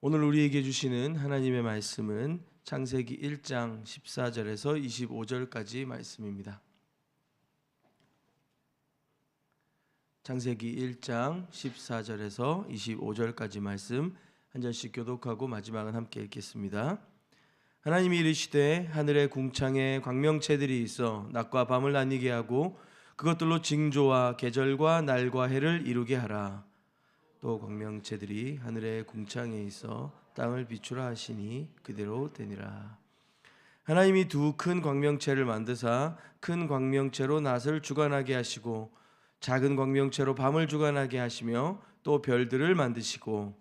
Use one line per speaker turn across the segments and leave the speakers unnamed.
오늘 우리에게 주시는 하나님의 말씀은 창세기 1장 14절에서 25절까지 말씀입니다. 창세기 1장 14절에서 25절까지 말씀 한 절씩 교독하고 마지막은 함께 읽겠습니다. 하나님이 이르시되 하늘의 궁창에 광명체들이 있어 낮과 밤을 나뉘게 하고 그것들로 징조와 계절과 날과 해를 이루게 하라. 또 광명체들이 하늘의 궁창에 있어 땅을 비추라 하시니 그대로 되니라. 하나님이 두 큰 광명체를 만드사 큰 광명체로 낮을 주관하게 하시고 작은 광명체로 밤을 주관하게 하시며 또 별들을 만드시고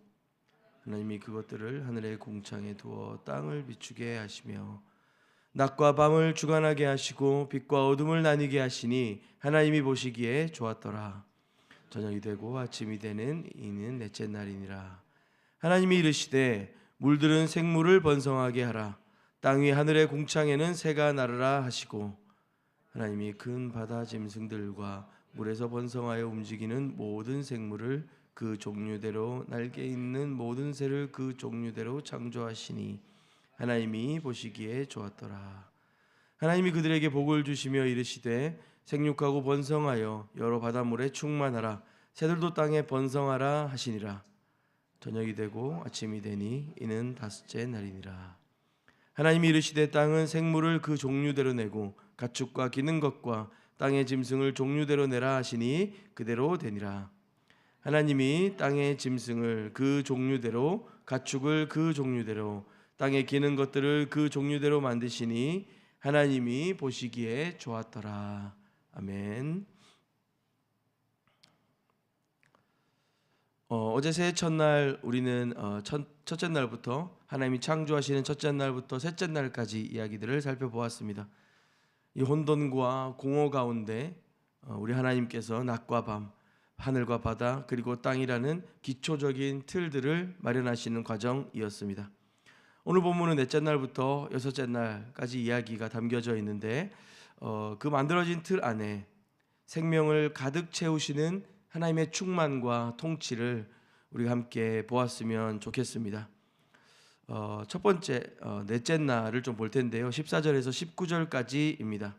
하나님이 그것들을 하늘의 궁창에 두어 땅을 비추게 하시며 낮과 밤을 주관하게 하시고 빛과 어둠을 나뉘게 하시니 하나님이 보시기에 좋았더라. 저녁이 되고 아침이 되는 이는 넷째 날이니라. 하나님이 이르시되 물들은 생물을 번성하게 하라. 땅 위 하늘의 궁창에는 새가 나르라 하시고 하나님이 큰 바다 짐승들과 물에서 번성하여 움직이는 모든 생물을 그 종류대로 날개 있는 모든 새를 그 종류대로 창조하시니 하나님이 보시기에 좋았더라. 하나님이 그들에게 복을 주시며 이르시되 생육하고 번성하여 여러 바닷물에 충만하라. 새들도 땅에 번성하라 하시니라. 저녁이 되고 아침이 되니 이는 다섯째 날이니라. 하나님이 이르시되 땅은 생물을 그 종류대로 내고 가축과 기는 것과 땅의 짐승을 종류대로 내라 하시니 그대로 되니라. 하나님이 땅의 짐승을 그 종류대로 가축을 그 종류대로 땅에 기는 것들을 그 종류대로 만드시니 하나님이 보시기에 좋았더라. 아멘. 어제 새해 첫날 우리는 첫째 날부터 하나님이 창조하시는 첫째 날부터 셋째 날까지 이야기들을 살펴보았습니다. 이 혼돈과 공허 가운데 우리 하나님께서 낮과 밤, 하늘과 바다 그리고 땅이라는 기초적인 틀들을 마련하시는 과정이었습니다. 오늘 본문은 넷째 날부터 여섯째 날까지 이야기가 담겨져 있는데 그 만들어진 틀 안에 생명을 가득 채우시는 하나님의 충만과 통치를 우리가 함께 보았으면 좋겠습니다. 첫 번째 넷째 날을 좀 볼 텐데요. 14절에서 19절까지입니다.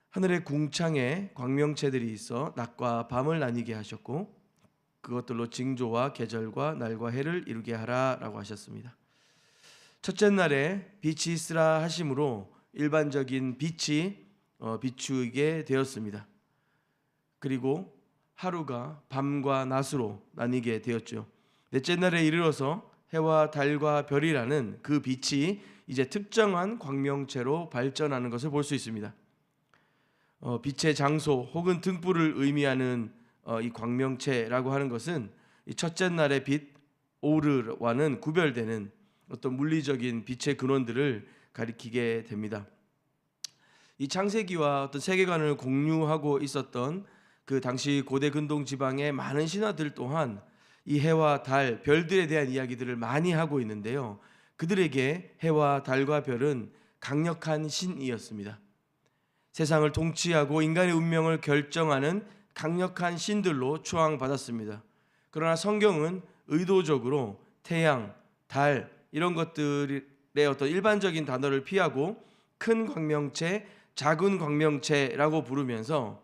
하늘의 궁창에 광명체들이 있어 낮과 밤을 나뉘게 하셨고 그것들로 징조와 계절과 날과 해를 이루게 하라라고 하셨습니다. 첫째 날에 빛이 있으라 하심으로 일반적인 빛이 비추게 되었습니다. 그리고 하루가 밤과 낮으로 나뉘게 되었죠. 넷째 날에 이르러서 해와 달과 별이라는 그 빛이 이제 특정한 광명체로 발전하는 것을 볼 수 있습니다. 빛의 장소 혹은 등불을 의미하는 이 광명체라고 하는 것은 이 첫째 날의 빛 오르와는 구별되는 어떤 물리적인 빛의 근원들을 가리키게 됩니다. 이 창세기와 어떤 세계관을 공유하고 있었던 그 당시 고대 근동 지방의 많은 신화들 또한 이 해와 달, 별들에 대한 이야기들을 많이 하고 있는데요. 그들에게 해와 달과 별은 강력한 신이었습니다. 세상을 통치하고 인간의 운명을 결정하는 강력한 신들로 추앙받았습니다. 그러나 성경은 의도적으로 태양, 달 이런 것들의 어떤 일반적인 단어를 피하고 큰 광명체, 작은 광명체라고 부르면서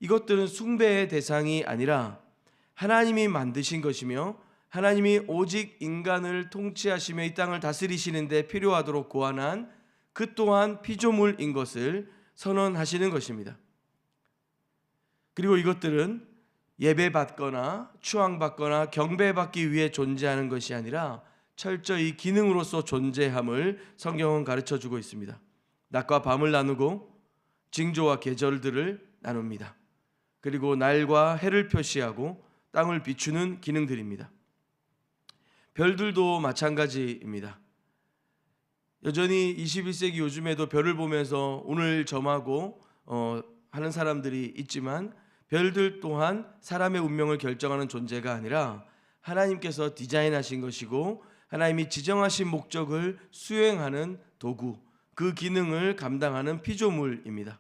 이것들은 숭배의 대상이 아니라 하나님이 만드신 것이며 하나님이 오직 인간을 통치하시며 이 땅을 다스리시는 데 필요하도록 고안한 그 또한 피조물인 것을 선언하시는 것입니다. 그리고 이것들은 예배받거나 추앙받거나 경배받기 위해 존재하는 것이 아니라 철저히 기능으로서 존재함을 성경은 가르쳐주고 있습니다. 낮과 밤을 나누고 징조와 계절들을 나눕니다. 그리고 날과 해를 표시하고 땅을 비추는 기능들입니다. 별들도 마찬가지입니다. 여전히 21세기 요즘에도 별을 보면서 오늘 점하고 하는 사람들이 있지만 별들 또한 사람의 운명을 결정하는 존재가 아니라 하나님께서 디자인하신 것이고 하나님이 지정하신 목적을 수행하는 도구, 그 기능을 감당하는 피조물입니다.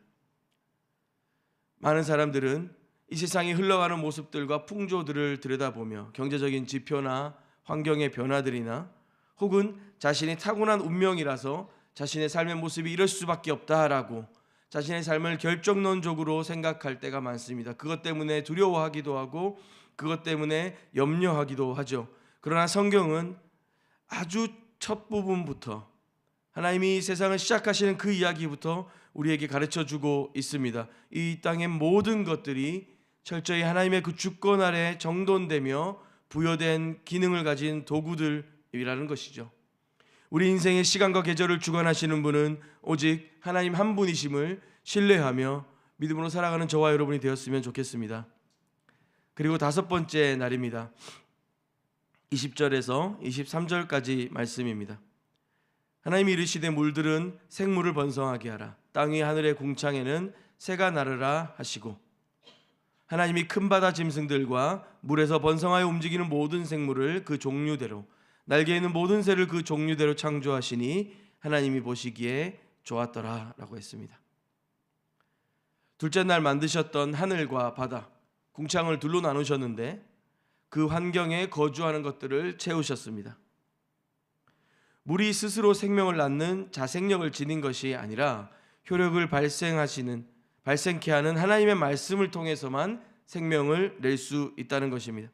많은 사람들은 이 세상이 흘러가는 모습들과 풍조들을 들여다보며 경제적인 지표나 환경의 변화들이나 혹은 자신이 타고난 운명이라서 자신의 삶의 모습이 이럴 수밖에 없다라고 자신의 삶을 결정론적으로 생각할 때가 많습니다. 그것 때문에 두려워하기도 하고 그것 때문에 염려하기도 하죠. 그러나 성경은 아주 첫 부분부터 하나님이 세상을 시작하시는 그 이야기부터 우리에게 가르쳐주고 있습니다. 이 땅의 모든 것들이 철저히 하나님의 그 주권 아래 정돈되며 부여된 기능을 가진 도구들이라는 것이죠. 우리 인생의 시간과 계절을 주관하시는 분은 오직 하나님 한 분이심을 신뢰하며 믿음으로 살아가는 저와 여러분이 되었으면 좋겠습니다. 그리고 다섯 번째 날입니다. 20절에서 23절까지 말씀입니다. 하나님이 이르시되 물들은 생물을 번성하게 하라. 땅 위 하늘의 궁창에는 새가 나르라 하시고 하나님이 큰 바다 짐승들과 물에서 번성하여 움직이는 모든 생물을 그 종류대로 날개 있는 모든 새를 그 종류대로 창조하시니 하나님이 보시기에 좋았더라 라고 했습니다. 둘째 날 만드셨던 하늘과 바다, 궁창을 둘로 나누셨는데 그 환경에 거주하는 것들을 채우셨습니다. 물이 스스로 생명을 낳는 자생력을 지닌 것이 아니라 효력을 발생케 하는 하나님의 말씀을 통해서만 생명을 낼 수 있다는 것입니다.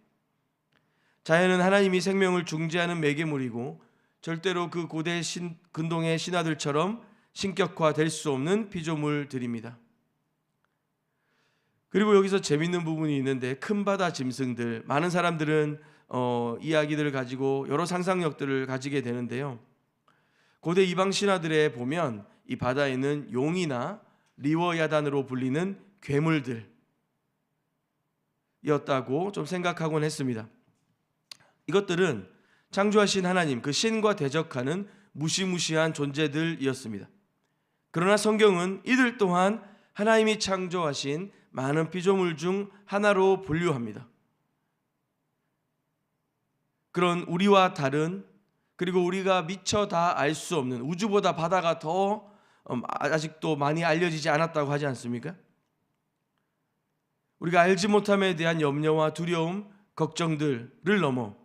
자연은 하나님이 생명을 중재하는 매개물이고 절대로 그 고대 근동의 신화들처럼 신격화될 수 없는 피조물들입니다. 그리고 여기서 재밌는 부분이 있는데 큰 바다 짐승들, 많은 사람들은 이야기들을 가지고 여러 상상력들을 가지게 되는데요. 고대 이방 신화들에 보면 이 바다에는 용이나 리워야단으로 불리는 괴물들이었다고 좀 생각하곤 했습니다. 이것들은 창조하신 하나님, 그 신과 대적하는 무시무시한 존재들이었습니다. 그러나 성경은 이들 또한 하나님이 창조하신 많은 피조물 중 하나로 분류합니다. 그런 우리와 다른, 그리고 우리가 미처 다 알 수 없는, 우주보다 바다가 더 아직도 많이 알려지지 않았다고 하지 않습니까? 우리가 알지 못함에 대한 염려와 두려움, 걱정들을 넘어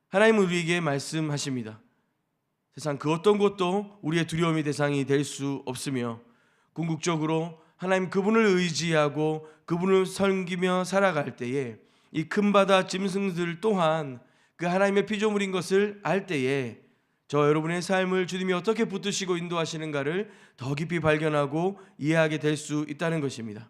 하나님은 우리에게 말씀하십니다. 세상 그 어떤 것도 우리의 두려움의 대상이 될 수 없으며 궁극적으로 하나님 그분을 의지하고 그분을 섬기며 살아갈 때에 이 큰 바다 짐승들 또한 그 하나님의 피조물인 것을 알 때에 저 여러분의 삶을 주님이 어떻게 붙드시고 인도하시는가를 더 깊이 발견하고 이해하게 될 수 있다는 것입니다.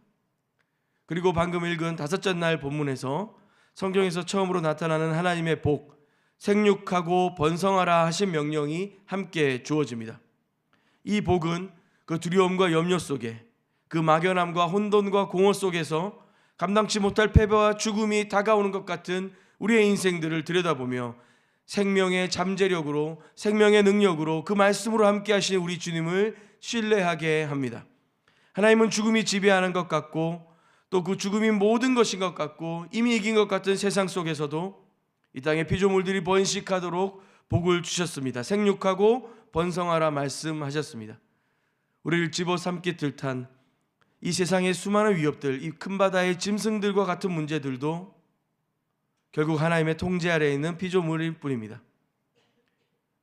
그리고 방금 읽은 다섯째 날 본문에서 성경에서 처음으로 나타나는 하나님의 복, 생육하고 번성하라 하신 명령이 함께 주어집니다. 이 복은 그 두려움과 염려 속에, 그 막연함과 혼돈과 공허 속에서 감당치 못할 패배와 죽음이 다가오는 것 같은 우리의 인생들을 들여다보며 생명의 잠재력으로, 생명의 능력으로, 그 말씀으로 함께 하신 우리 주님을 신뢰하게 합니다. 하나님은 죽음이 지배하는 것 같고 또 그 죽음이 모든 것인 것 같고 이미 이긴 것 같은 세상 속에서도 이 땅의 피조물들이 번식하도록 복을 주셨습니다. 생육하고 번성하라 말씀하셨습니다. 우리를 집어삼킬 듯한 이 세상의 수많은 위협들, 이 큰 바다의 짐승들과 같은 문제들도 결국 하나님의 통제 아래에 있는 피조물일 뿐입니다.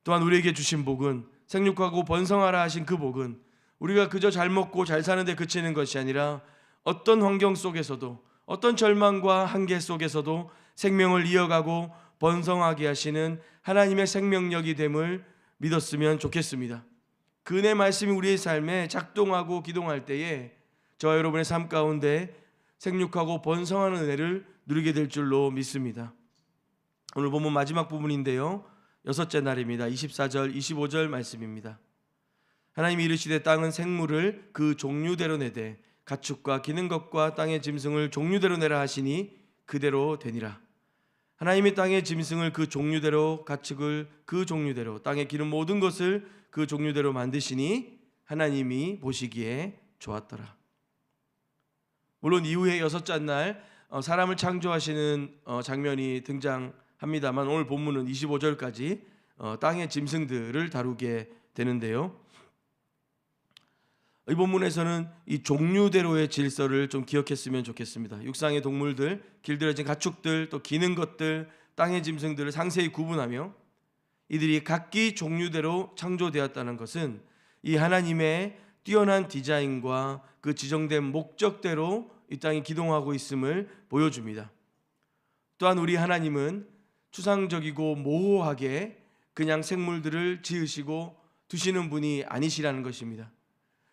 또한 우리에게 주신 복은, 생육하고 번성하라 하신 그 복은 우리가 그저 잘 먹고 잘 사는 데 그치는 것이 아니라 어떤 환경 속에서도, 어떤 절망과 한계 속에서도 생명을 이어가고 번성하게 하시는 하나님의 생명력이 됨을 믿었으면 좋겠습니다. 그 은혜 말씀이 우리의 삶에 작동하고 기동할 때에 저와 여러분의 삶 가운데 생육하고 번성하는 은혜를 누리게 될 줄로 믿습니다. 오늘 본문 마지막 부분인데요, 여섯째 날입니다. 24절 25절 말씀입니다. 하나님이 이르시되 땅은 생물을 그 종류대로 내되 가축과 기는 것과 땅의 짐승을 종류대로 내라 하시니 그대로 되니라. 하나님이 땅의 짐승을 그 종류대로, 가축을 그 종류대로, 땅에 기는 모든 것을 그 종류대로 만드시니 하나님이 보시기에 좋았더라. 물론 이후에 여섯째 날 사람을 창조하시는 장면이 등장합니다만 오늘 본문은 25절까지 땅의 짐승들을 다루게 되는데요, 이 본문에서는 이 종류대로의 질서를 좀 기억했으면 좋겠습니다. 육상의 동물들, 길들여진 가축들, 또 기는 것들, 땅의 짐승들을 상세히 구분하며 이들이 각기 종류대로 창조되었다는 것은 이 하나님의 뛰어난 디자인과 그 지정된 목적대로 이 땅이 기동하고 있음을 보여줍니다. 또한 우리 하나님은 추상적이고 모호하게 그냥 생물들을 지으시고 두시는 분이 아니시라는 것입니다.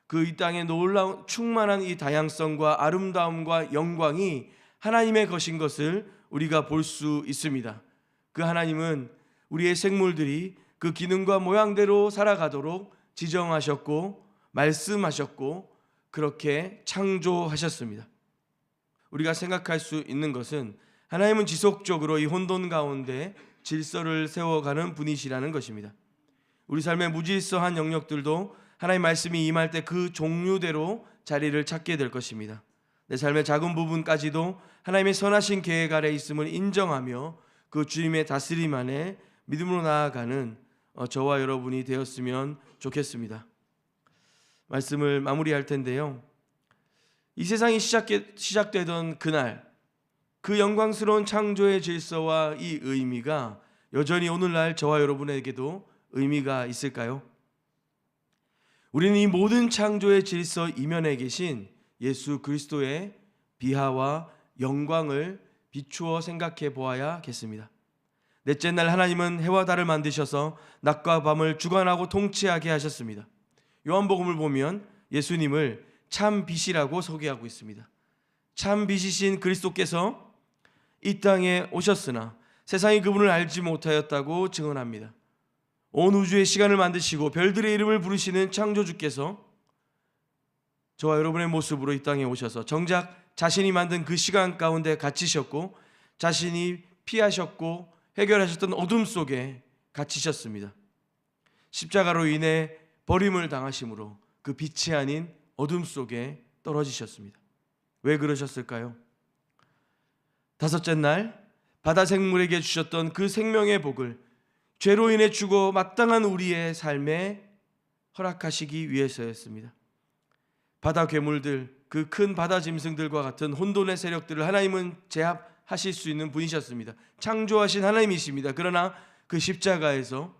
그 이 땅에 놀라운 충만한 이 다양성과 아름다움과 영광이 하나님의 것인 것을 우리가 볼 수 있습니다. 그 하나님은 우리의 생물들이 그 기능과 모양대로 살아가도록 지정하셨고 말씀하셨고 그렇게 창조하셨습니다. 우리가 생각할 수 있는 것은 하나님은 지속적으로 이 혼돈 가운데 질서를 세워가는 분이시라는 것입니다. 우리 삶의 무질서한 영역들도 하나님 말씀이 임할 때 그 종류대로 자리를 찾게 될 것입니다. 내 삶의 작은 부분까지도 하나님의 선하신 계획 아래 있음을 인정하며 그 주님의 다스림 안에 믿음으로 나아가는 저와 여러분이 되었으면 좋겠습니다. 말씀을 마무리할 텐데요. 이 세상이 시작되던 그날 그 영광스러운 창조의 질서와 이 의미가 여전히 오늘날 저와 여러분에게도 의미가 있을까요? 우리는 이 모든 창조의 질서 이면에 계신 예수 그리스도의 비하와 영광을 비추어 생각해 보아야겠습니다. 넷째 날 하나님은 해와 달을 만드셔서 낮과 밤을 주관하고 통치하게 하셨습니다. 요한복음을 보면 예수님을 참 빛이라고 소개하고 있습니다. 참 빛이신 그리스도께서 이 땅에 오셨으나 세상이 그분을 알지 못하였다고 증언합니다. 온 우주의 시간을 만드시고 별들의 이름을 부르시는 창조주께서 저와 여러분의 모습으로 이 땅에 오셔서 정작 자신이 만든 그 시간 가운데 갇히셨고 자신이 피하셨고 해결하셨던 어둠 속에 갇히셨습니다. 십자가로 인해 버림을 당하심으로 그 빛이 아닌 어둠 속에 떨어지셨습니다. 왜 그러셨을까요? 다섯째 날 바다 생물에게 주셨던 그 생명의 복을 죄로 인해 죽어 마땅한 우리의 삶에 허락하시기 위해서였습니다. 바다 괴물들, 그 큰 바다 짐승들과 같은 혼돈의 세력들을 하나님은 제압하실 수 있는 분이셨습니다. 창조하신 하나님이십니다. 그러나 그 십자가에서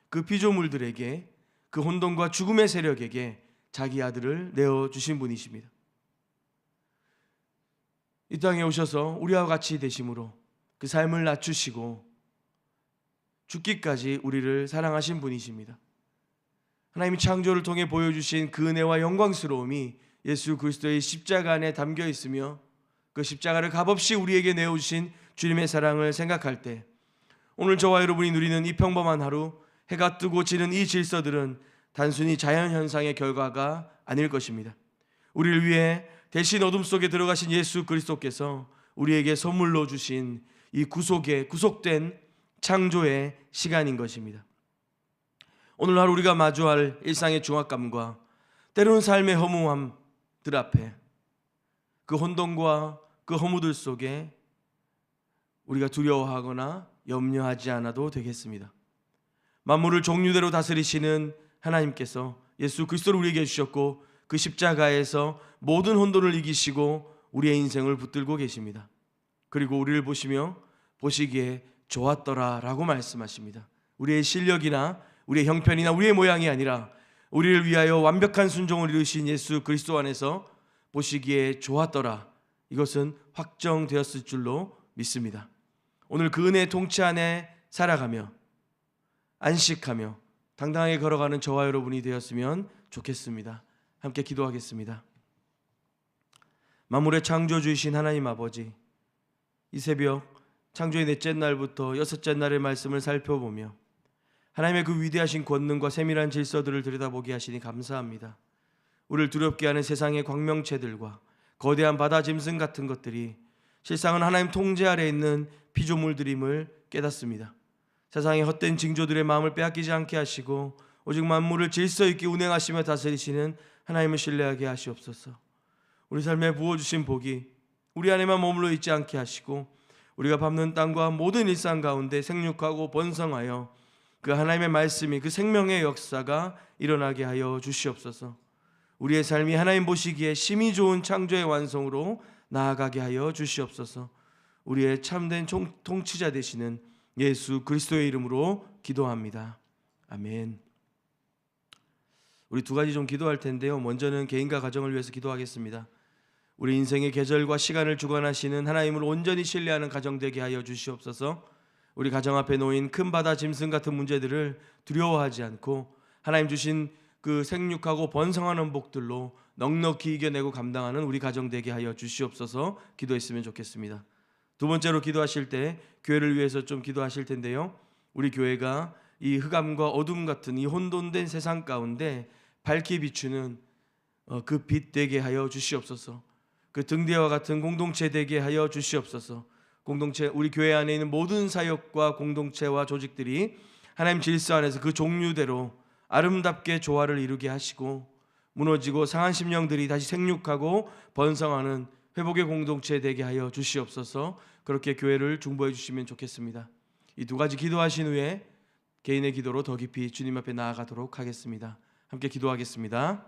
그 피조물들에게 그 혼돈과 죽음의 세력에게 자기 아들을 내어주신 분이십니다. 이 땅에 오셔서 우리와 같이 되심으로 그 삶을 낮추시고 죽기까지 우리를 사랑하신 분이십니다. 하나님이 창조를 통해 보여주신 그 은혜와 영광스러움이 예수 그리스도의 십자가 안에 담겨 있으며 그 십자가를 값없이 우리에게 내어주신 주님의 사랑을 생각할 때 오늘 저와 여러분이 누리는 이 평범한 하루, 해가 뜨고 지는 이 질서들은 단순히 자연현상의 결과가 아닐 것입니다. 우리를 위해 대신 어둠 속에 들어가신 예수 그리스도께서 우리에게 선물로 주신 이 구속된 창조의 시간인 것입니다. 오늘 하루 우리가 마주할 일상의 중압감과 때로는 삶의 허무함들 앞에 그 혼돈과 그 허무들 속에 우리가 두려워하거나 염려하지 않아도 되겠습니다. 만물을 종류대로 다스리시는 하나님께서 예수 그리스도를 우리에게 주셨고 그 십자가에서 모든 혼돈을 이기시고 우리의 인생을 붙들고 계십니다. 그리고 우리를 보시기에 좋았더라 라고 말씀하십니다. 우리의 실력이나 우리의 형편이나 우리의 모양이 아니라 우리를 위하여 완벽한 순종을 이루신 예수 그리스도 안에서 보시기에 좋았더라, 이것은 확정되었을 줄로 믿습니다. 오늘 그 은혜의 통치 안에 살아가며 안식하며 당당하게 걸어가는 저와 여러분이 되었으면 좋겠습니다. 함께 기도하겠습니다. 만물의 창조주이신 하나님 아버지, 이 새벽 창조의 넷째 날부터 여섯째 날의 말씀을 살펴보며 하나님의 그 위대하신 권능과 세밀한 질서들을 들여다보게 하시니 감사합니다. 우리를 두렵게 하는 세상의 광명체들과 거대한 바다 짐승 같은 것들이 실상은 하나님 통제 아래 있는 피조물들임을 깨닫습니다. 세상의 헛된 징조들의 마음을 빼앗기지 않게 하시고 오직 만물을 질서 있게 운행하시며 다스리시는 하나님을 신뢰하게 하시옵소서. 우리 삶에 부어주신 복이 우리 안에만 머물러 있지 않게 하시고 우리가 밟는 땅과 모든 일상 가운데 생육하고 번성하여 그 하나님의 말씀이 그 생명의 역사가 일어나게 하여 주시옵소서. 우리의 삶이 하나님 보시기에 심히 좋은 창조의 완성으로 나아가게 하여 주시옵소서. 우리의 참된 통치자 되시는 예수 그리스도의 이름으로 기도합니다. 아멘. 우리 두 가지 좀 기도할 텐데요. 먼저는 개인과 가정을 위해서 기도하겠습니다. 우리 인생의 계절과 시간을 주관하시는 하나님을 온전히 신뢰하는 가정 되게 하여 주시옵소서. 우리 가정 앞에 놓인 큰 바다 짐승 같은 문제들을 두려워하지 않고 하나님 주신 그 생육하고 번성하는 복들로 넉넉히 이겨내고 감당하는 우리 가정 되게 하여 주시옵소서. 기도했으면 좋겠습니다. 두 번째로 기도하실 때 교회를 위해서 좀 기도하실 텐데요. 우리 교회가 이 흑암과 어둠 같은 이 혼돈된 세상 가운데 밝히 비추는 그 빛 되게 하여 주시옵소서. 그 등대와 같은 공동체 되게 하여 주시옵소서. 공동체, 우리 교회 안에 있는 모든 사역과 공동체와 조직들이 하나님 질서 안에서 그 종류대로 아름답게 조화를 이루게 하시고 무너지고 상한 심령들이 다시 생육하고 번성하는 회복의 공동체 되게 하여 주시옵소서. 그렇게 교회를 중보해 주시면 좋겠습니다. 이 두 가지 기도하신 후에 개인의 기도로 더 깊이 주님 앞에 나아가도록 하겠습니다. 함께 기도하겠습니다.